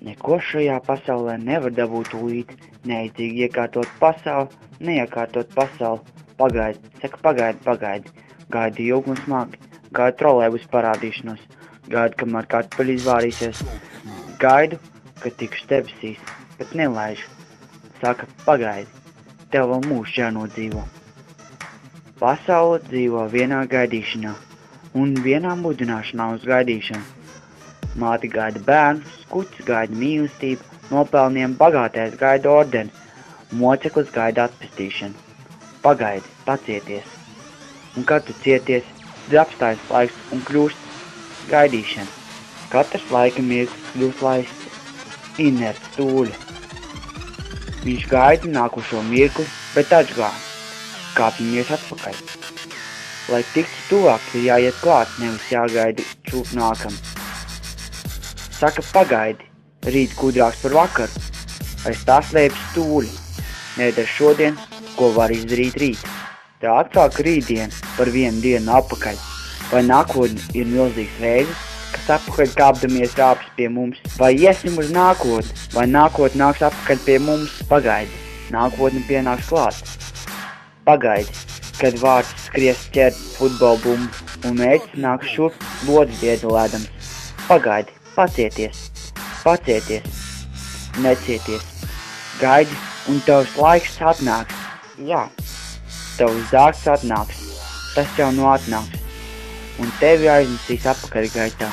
Neko šajā pasaulē nevar dabūt tūlīt, neidzīgi iekārtot pasauli, neiekārtot pasauli. Pagaidi, saka pagaidi, gaidi ilgi un smagi, gaidi trolēbus parādīšanos, gaidi, kamēr kartupeļi izvārīsies, gaidu, ka tikšu debesīs, bet nelaižu. Saka pagaidi, tev vēl mūžs jānodzīvo. Pasaule dzīvo vienā gaidīšanā un vienā mudināšanā uz gaidīšanu. Māte gaida bērnus, skuķis gaida mīlestību, nopelniem bagātais gaida ordeni, moceklis gaida atpestīšanu. Pagaidi, pacieties. Un kad tu cieties, tad apstājas laiks un kļūst gaidīšana. Katrs laika mirklis kļūst laists, inerts stūļa. Viņš gaida nākošo mirkli, bet atžgā. Kāpjamies atpakaļ. Lai tiktu tuvāk, ir jāiet klāt, nevis jāgaida čūp nākam. Saka pagaidi, rīt gudrāks par vakaru, aiz tā slēpj stūļi. Nedara šodien, ko var izdarīt rīt. Tā atsāk rītdien par vienu dienu apakaļ. Vai nākotne ir milzīgs reizes, kas apakaļ kāpdamies rāpjas pie mums? Vai iesim uz nākotni, vai nākotne nāks apakaļ pie mums? Pagaidi, nākotne pienāks klāt. Pagaidi, kad vārds skries ķert futbola bumbu un mēģis nāk šurp lodas diedelēdams. Pagaidi. Pacieties, necieties, gaidi un tavs laiks atnāks. Jā, tavs dārgs atnāks, tas jau nu atnāks, un tevi aiznesīs apakaļ gaitā.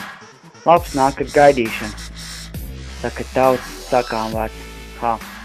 Labs nāk ar gaidīšanu, saka tautas sakām vārds.